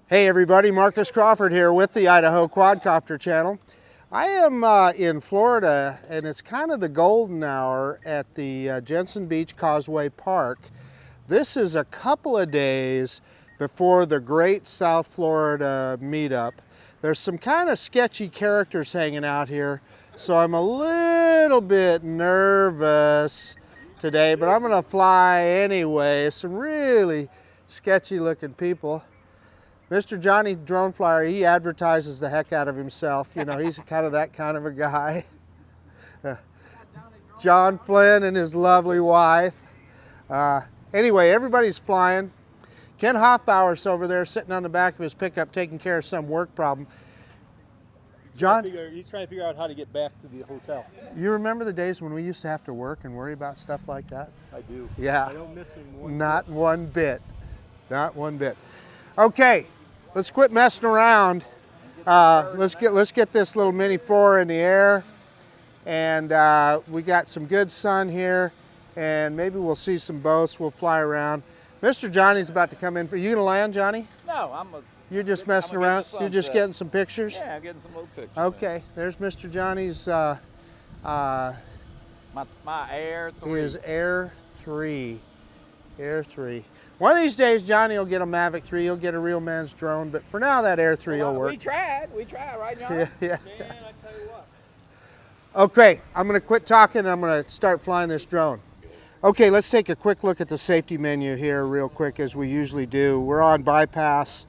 Hey everybody, Marcus Crawford here with the Idaho Quadcopter channel. I am in Florida and it's kind of the golden hour at the Jensen Beach Causeway Park. This is a couple of days before the great South Florida Meetup. There's some kind of sketchy characters hanging out here, so I'm a little bit nervous today, but I'm gonna fly anyway. Some really sketchy looking people. Mr. Johnny Drone Flyer, he advertises the heck out of himself. You know, he's kind of that kind of a guy. John Flynn and his lovely wife. Anyway, everybody's flying. Ken Hoffbauer's over there sitting on the back of his pickup taking care of some work problem. John? He's trying to figure out how to get back to the hotel. You remember the days when we used to have to work and worry about stuff like that? I do. Yeah. I don't miss him one bit. Not one bit. Not one bit. Okay. Let's quit messing around. Let's get this little Mini 4 in the air, and we got some good sun here, and maybe we'll see some boats. We'll fly around. Mr. Johnny's about to come in. Are you gonna land, Johnny? No, You're just messing around. You're just getting some pictures. Yeah, I'm getting some little pictures. Okay, there's Mr. Johnny's. My Air 3. His Air 3. Air 3. One of these days, Johnny will get a Mavic 3. He'll get a real man's drone, but for now, that Air 3 will work. We tried, right, John? Yeah. Man, I tell you what. Okay, I'm going to quit talking and I'm going to start flying this drone. Okay, let's take a quick look at the safety menu here real quick as we usually do. We're on bypass,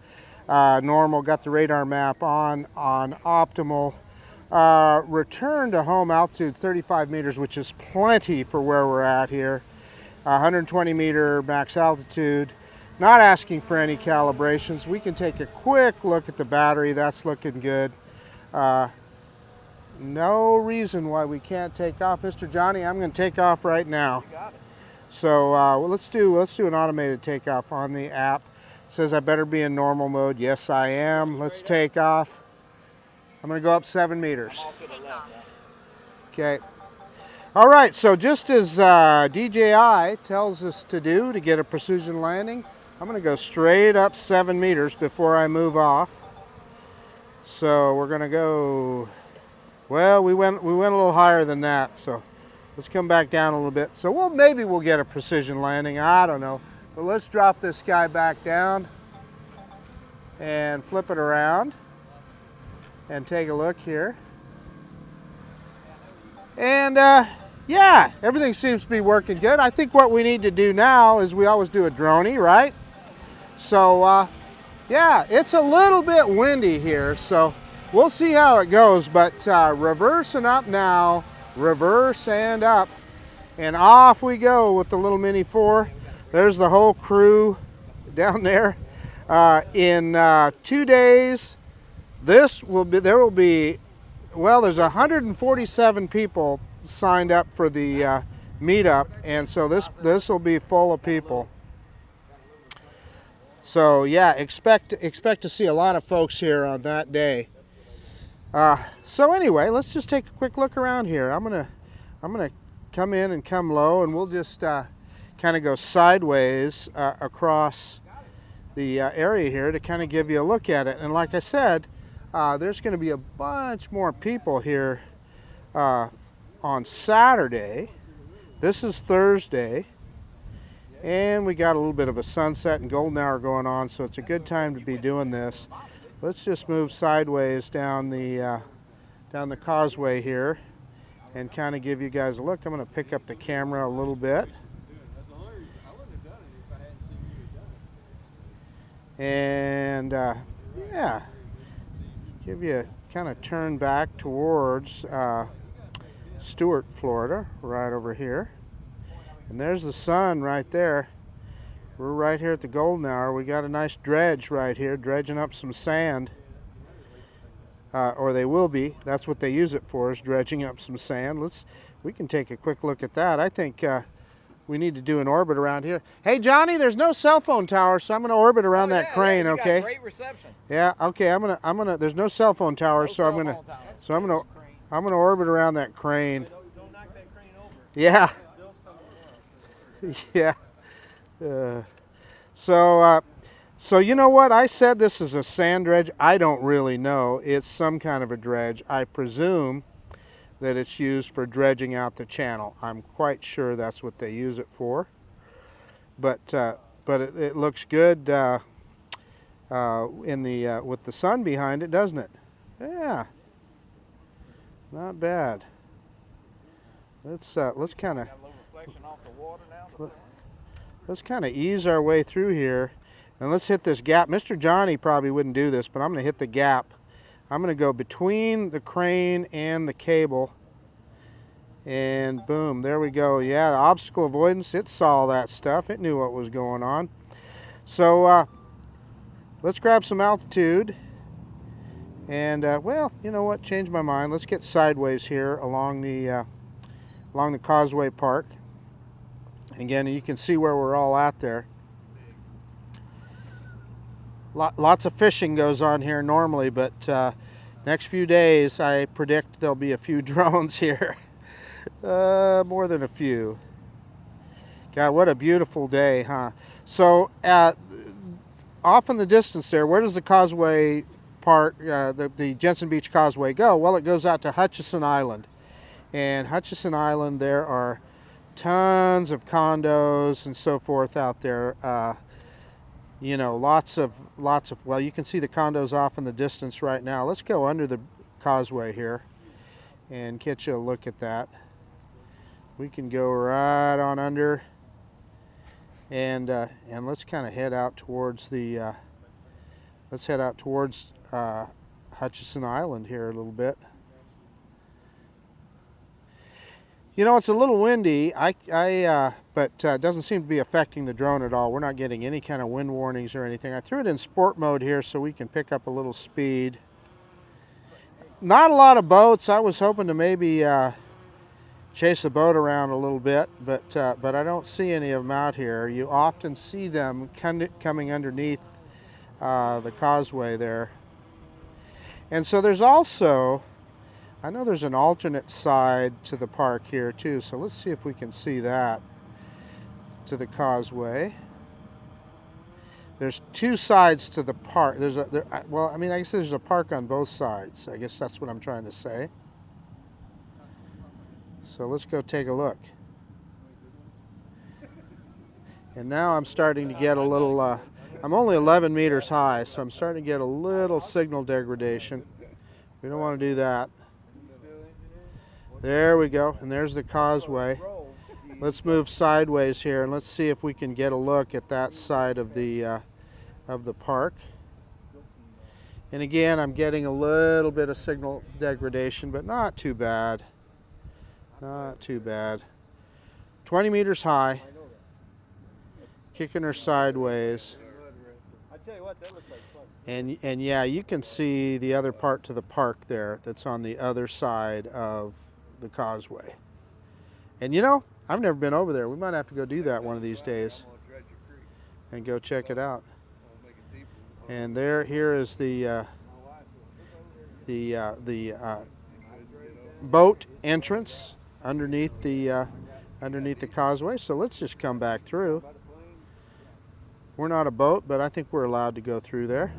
normal, got the radar map on optimal. Return to home altitude 35 meters, which is plenty for where we're at here. 120 meter max altitude. Not asking for any calibrations. We can take a quick look at the battery. That's looking good. No reason why we can't take off. Mr. Johnny, I'm going to take off right now. You got it. So well, let's do an automated takeoff on the app. It says I better be in normal mode. Yes, I am. Let's take off. I'm going to go up 7 meters. Okay. All right, so just as DJI tells us to do to get a precision landing, I'm going to go straight up 7 meters before I move off. So we're going to go, well, we went a little higher than that, so let's come back down a little bit. So maybe we'll get a precision landing, I don't know. But let's drop this guy back down and flip it around and take a look here. And yeah, everything seems to be working good. I think what we need to do now is we always do a droney, right? So yeah, it's a little bit windy here, so we'll see how it goes. But reverse and up now, reverse and up, and off we go with the little Mini 4. There's the whole crew down there. In 2 days, there will be, well, there's 147 people signed up for the meetup, and so this will be full of people. So yeah, expect to see a lot of folks here on that day. So anyway, let's just take a quick look around here. I'm gonna come in and come low, and we'll just kind of go sideways across the area here to kind of give you a look at it. And like I said, there's going to be a bunch more people here on Saturday. This is Thursday, and we got a little bit of a sunset and golden hour going on, so it's a good time to be doing this. Let's just move sideways down the causeway here and kind of give you guys a look. I'm going to pick up the camera a little bit. And yeah, give you kind of turn back towards Stuart, Florida, right over here. And there's the sun right there. We're right here at the golden hour. We got a nice dredge right here, dredging up some sand. Or they will be. That's what they use it for, is dredging up some sand. We can take a quick look at that. I think we need to do an orbit around here. Hey Johnny, there's no cell phone tower, so I'm going to orbit around that crane. Yeah, okay. Got great reception. Yeah. Okay. I'm gonna. There's no cell phone tower, so I'm gonna orbit around that crane. Don't knock that crane over. Yeah. Yeah. So So you know what? I said this is a sand dredge. I don't really know. It's some kind of a dredge. I presume that it's used for dredging out the channel. I'm quite sure that's what they use it for. But it looks good with the sun behind it, doesn't it? Yeah, not bad. Let's kind of Got a little reflection off the water now. let's kind of ease our way through here, and let's hit this gap. Mr. Johnny probably wouldn't do this, but I'm going to hit the gap. I'm going to go between the crane and the cable, and boom, there we go. Yeah, the obstacle avoidance, it saw that stuff. It knew what was going on. So let's grab some altitude, and well, you know what? Change my mind. Let's get sideways here along the Causeway Park. Again, you can see where we're all at there. Lots of fishing goes on here normally, but next few days I predict there'll be a few drones here. More than a few. God, what a beautiful day, huh? So off in the distance there, where does the Causeway Park, the Jensen Beach Causeway go? Well, it goes out to Hutchinson Island. And Hutchinson Island, there are tons of condos and so forth out there. You know, lots of, well, you can see the condos off in the distance right now. Let's go under the causeway here and get you a look at that. We can go right on under, and let's kind of head out towards the, Hutchinson Island here a little bit. You know, it's a little windy, but it doesn't seem to be affecting the drone at all. We're not getting any kind of wind warnings or anything. I threw it in sport mode here so we can pick up a little speed. Not a lot of boats. I was hoping to maybe chase a boat around a little bit, but I don't see any of them out here. You often see them coming underneath the causeway there. And so there's also, I know there's an alternate side to the park here too, so let's see if we can see that to the causeway. There's two sides to the park. Well, I mean, I guess there's a park on both sides. I guess that's what I'm trying to say. So let's go take a look. And now I'm starting to get a little, I'm only 11 meters high, so I'm starting to get a little signal degradation. We don't want to do that. There we go, and there's the causeway. Let's move sideways here and let's see if we can get a look at that side of the park. And again, I'm getting a little bit of signal degradation, but not too bad. Not too bad. 20 meters high, kicking her sideways. I tell you what, that looks like fun. And yeah, you can see the other part to the park there that's on the other side of the causeway. And you know, I've never been over there. We might have to go do that one of these days and go check it out. And here is the boat entrance underneath the causeway. So let's just come back through. We're not a boat, but I think we're allowed to go through there.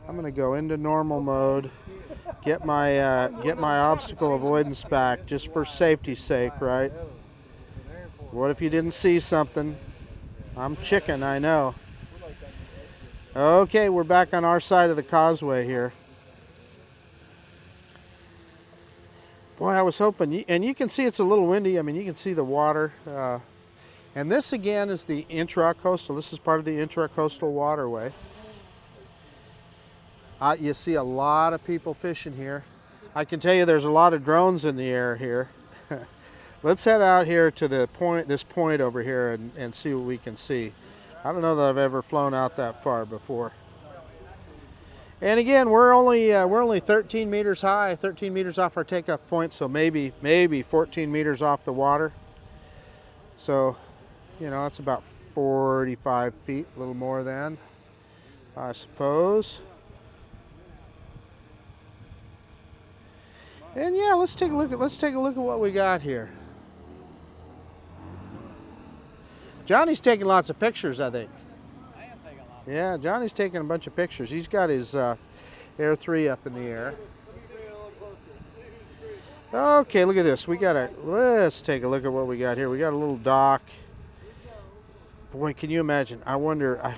I'm going to go into normal mode, get my obstacle avoidance back just for safety's sake, right? What if you didn't see something? I'm chicken, I know. Okay, we're back on our side of the causeway here. Boy, I was hoping, and you can see it's a little windy. I mean, you can see the water. And this again is the intracoastal. This is part of the intracoastal waterway. You see a lot of people fishing here. I can tell you there's a lot of drones in the air here. Let's head out here to this point over here and see what we can see. I don't know that I've ever flown out that far before. And again, we're only 13 meters high, 13 meters off our takeoff point, so maybe 14 meters off the water. So, you know, that's about 45 feet, a little more than, I suppose. And yeah, let's take a look at what we got here. Johnny's taking lots of pictures, I think. I am taking a lot. Yeah, Johnny's taking a bunch of pictures. He's got his Air 3 up in the air. Okay, look at this. Let's take a look at what we got here. We got a little dock. Boy, can you imagine? I'm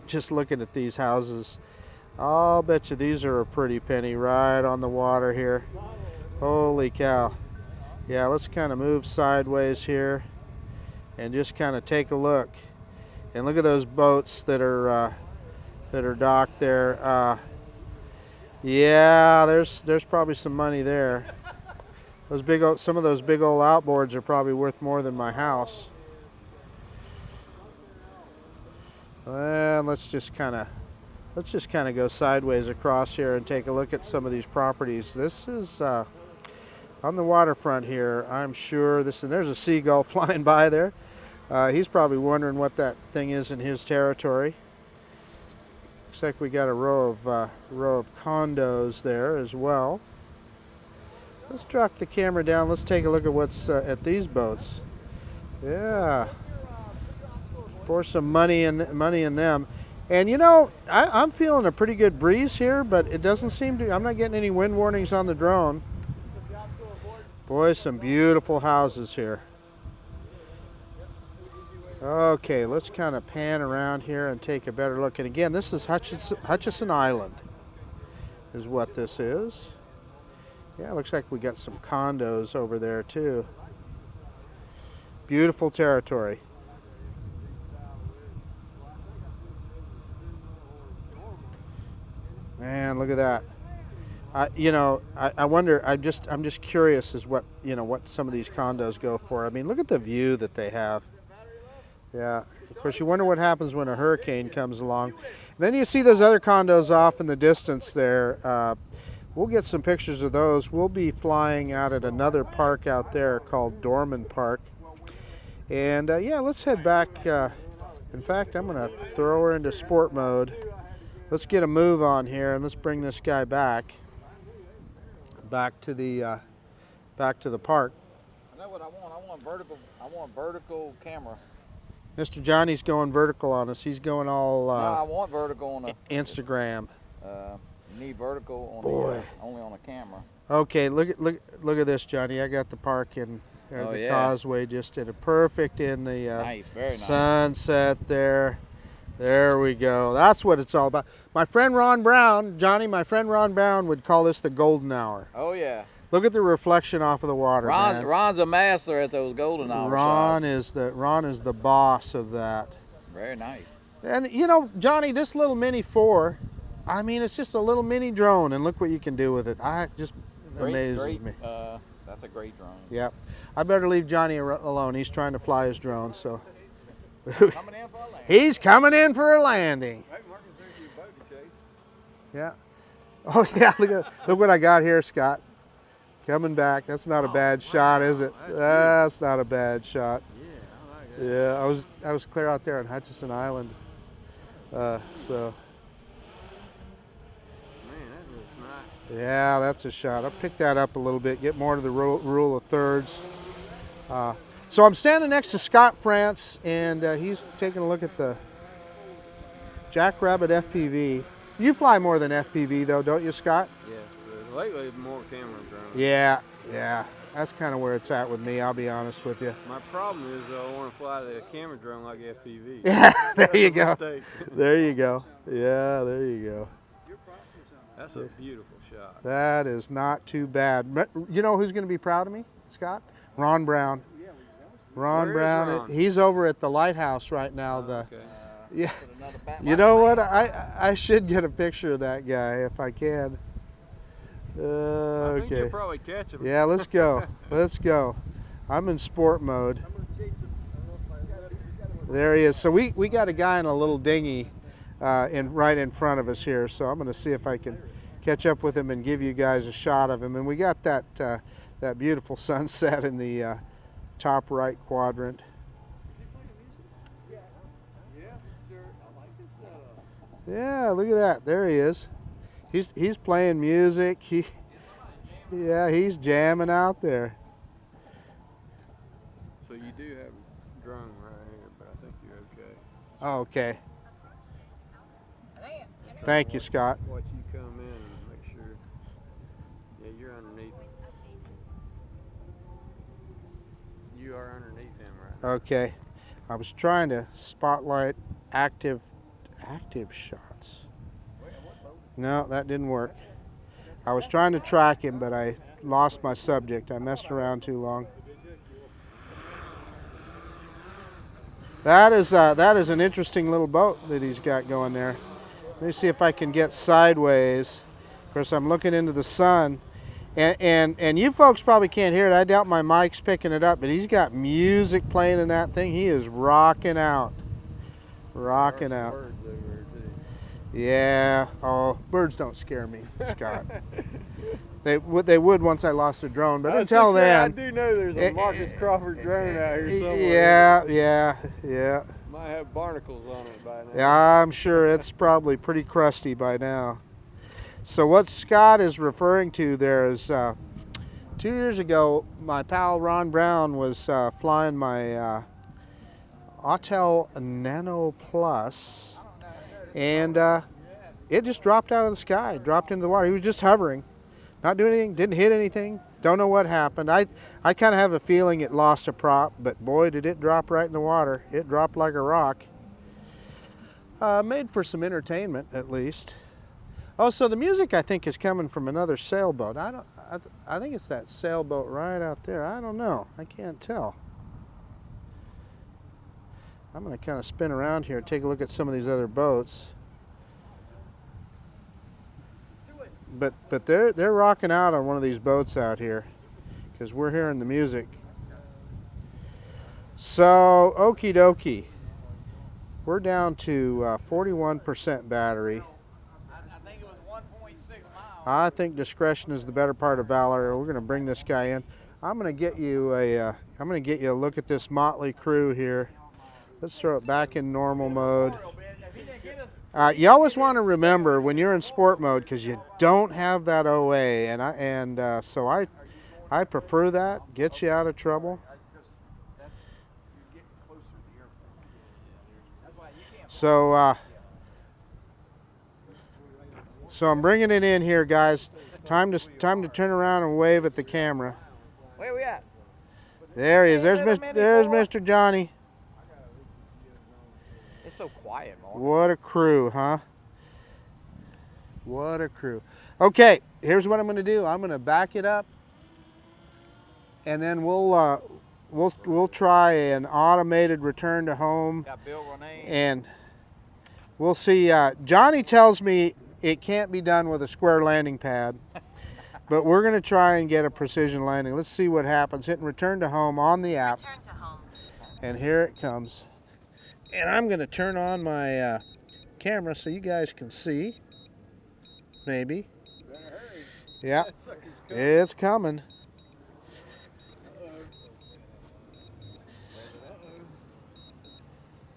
just looking at these houses. I'll bet you these are a pretty penny right on the water here. Holy cow. Yeah, let's kind of move sideways here and just kind of take a look. And look at those boats that are docked there. Yeah, there's probably some money there. Some of those big old outboards are probably worth more than my house. And let's just kind of go sideways across here and take a look at some of these properties. This is on the waterfront here. I'm sure there's a seagull flying by there. He's probably wondering what that thing is in his territory. Looks like we got a row of condos there as well. Let's drop the camera down. Let's take a look at what's at these boats. Yeah, pour some money in them. And you know, I'm feeling a pretty good breeze here, but it doesn't seem to. I'm not getting any wind warnings on the drone. Boy, some beautiful houses here. Okay, let's kind of pan around here and take a better look. And again, this is Hutchinson Island is what this is. Yeah, looks like we got some condos over there too. Beautiful territory. Man, look at that. I wonder. I'm just curious as what some of these condos go for. I mean, look at the view that they have. Yeah. Of course, you wonder what happens when a hurricane comes along. Then you see those other condos off in the distance there. We'll get some pictures of those. We'll be flying out at another park out there called Dorman Park. And yeah, let's head back. In fact, I'm going to throw her into sport mode. Let's get a move on here and let's bring this guy back to the park. I know what I want. I want vertical camera. Mr. Johnny's going vertical on us. He's going all No, I want vertical on Instagram. You need vertical on only on a camera. Okay, look at this, Johnny. I got the park in the causeway just in a perfect in the Nice, very nice. sunset there. There we go. That's what it's all about. My friend Ron Brown, Johnny, my friend Ron Brown would call this the golden hour. Oh yeah. Look at the reflection off of the water, man. Ron's a master at those golden hour Ron shots. Ron is the boss of that. Very nice. And you know, Johnny, this little Mini 4, I mean, it's just a little mini drone, and look what you can do with it. Amazes me. That's a great drone. Yep. I better leave Johnny alone. He's trying to fly his drone, so. Coming in for a landing. He's coming in for a landing. Hey, Marcus, there's your boat to chase. Yeah. Oh yeah, look what I got here, Scott. Coming back. That's not a bad shot, is it? That's not a bad shot. Yeah, I like that. Yeah, I was clear out there on Hutchinson Island. So. Man, that looks nice. Yeah, that's a shot. I'll pick that up a little bit, get more to the rule of thirds. So I'm standing next to Scott France, and he's taking a look at the Jackrabbit FPV. You fly more than FPV though, don't you, Scott? Yes, but lately more camera drones. Yeah. That's kind of where it's at with me, I'll be honest with you. My problem is I want to fly the camera drone like FPV. Yeah, there you go. Mistake. There you go. Yeah, there you go. That's a beautiful shot. That is not too bad. You know who's going to be proud of me, Scott? Ron Brown. Ron Where is Brown. Ron? He's over at the lighthouse right now. Okay. Yeah. You know what? I should get a picture of that guy if I can. I think you'll Okay. probably catch him. Yeah, let's go. Let's go. I'm in sport mode. There he is. So we got a guy in a little dinghy right in front of us here. So I'm going to see if I can catch up with him and give you guys a shot of him. And we got that beautiful sunset in the top right quadrant. Yeah, look at that. There he is. He's playing music. He's jamming out there. So you do have drone right here, but I think you're okay. Oh, okay. Thank you, Scott. Watch you come in and make sure. Yeah, you're underneath him. You are underneath him right now. Okay. I was trying to spotlight active shots. No, that didn't work. I was trying to track him, but I lost my subject. I messed around too long. That is an interesting little boat that he's got going there. Let me see if I can get sideways. Of course, I'm looking into the sun. And you folks probably can't hear it. I doubt my mic's picking it up, but he's got music playing in that thing. He is rocking out. Rocking out. Birds over there too. Yeah. Oh, birds don't scare me, Scott. They would once I lost a drone, but until then. I do know there's a Marcus Crawford drone out here somewhere. Yeah. Might have barnacles on it by now. Yeah, I'm sure it's probably pretty crusty by now. So what Scott is referring to there is 2 years ago, my pal Ron Brown was flying my Autel Nano Plus, and it just dropped out of the sky, dropped into the water. He was just hovering, not doing anything, didn't hit anything, don't know what happened. I kind of have a feeling it lost a prop, but boy, did it drop right in the water. It dropped like a rock. Made for some entertainment, at least. Oh, so the music I think is coming from another sailboat. I think it's that sailboat right out there. I don't know. I can't tell. I'm going to kind of spin around here and take a look at some of these other boats. But they're rocking out on one of these boats out here because we're hearing the music. So, okie dokie. We're down to 41% battery. I think discretion is the better part of valor. We're going to bring this guy in. I'm going to get you a look at this motley crew here. Let's throw it back in normal mode. You always want to remember when you're in sport mode, because you don't have that OA, so I prefer that. Gets you out of trouble. So I'm bringing it in here, guys. Time to turn around and wave at the camera. Where we at? There he is. There's Mr. Johnny. It's so quiet, Mark. What a crew, huh? What a crew. Okay, here's what I'm going to do. I'm going to back it up, and then we'll try an automated return to home. Got Bill Renee. And we'll see. Johnny tells me it can't be done with a square landing pad, but we're going to try and get a precision landing. Let's see what happens. Hitting return to home on the app. Return to home. And here it comes. And I'm going to turn on my camera so you guys can see. Maybe. Yeah, it's coming.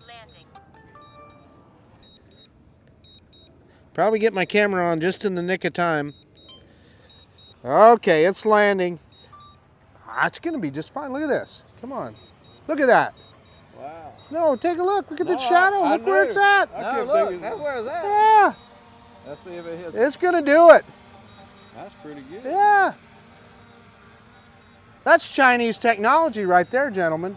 Landing. Probably get my camera on just in the nick of time. Okay, it's landing. It's going to be just fine. Look at this. Come on. Look at that. Wow. No, take a look. Look at the shadow. Look where it's at. No, look, that's where it's at. Yeah, Let's see if it hits. it's going to do it. That's pretty good. Yeah. That's Chinese technology right there, gentlemen.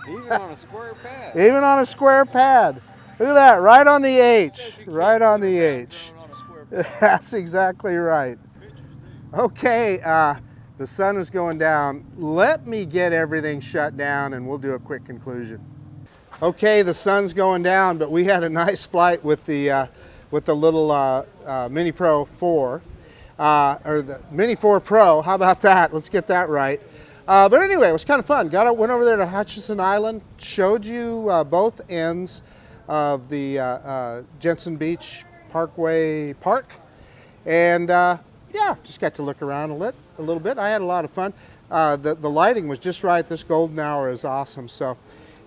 Even on a square pad. Even on a square pad. Look at that, right on the H. Right on the H. That's exactly right. Okay, the sun is going down. Let me get everything shut down and we'll do a quick conclusion. Okay, the sun's going down, but we had a nice flight with the little Mini Pro 4. Or the Mini 4 Pro, how about that? Let's get that right. But anyway, it was kind of fun. Went over there to Hutchinson Island, showed you both ends of the Jensen Beach Parkway Park, and yeah, just got to look around a little bit. I had a lot of fun. The lighting was just right. This golden hour is awesome. So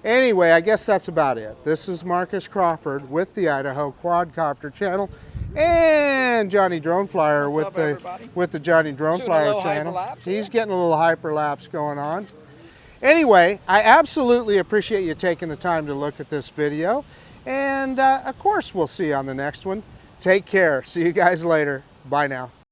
anyway, I guess that's about it. This is Marcus Crawford with the Idaho Quadcopter channel, and Johnny Drone Flyer What's with up, the Johnny Drone Shooting a Flyer little channel. hyperlapse, He's yeah. getting a little hyperlapse going on. Anyway, I absolutely appreciate you taking the time to look at this video. And of course, we'll see you on the next one. Take care. See you guys later. Bye now.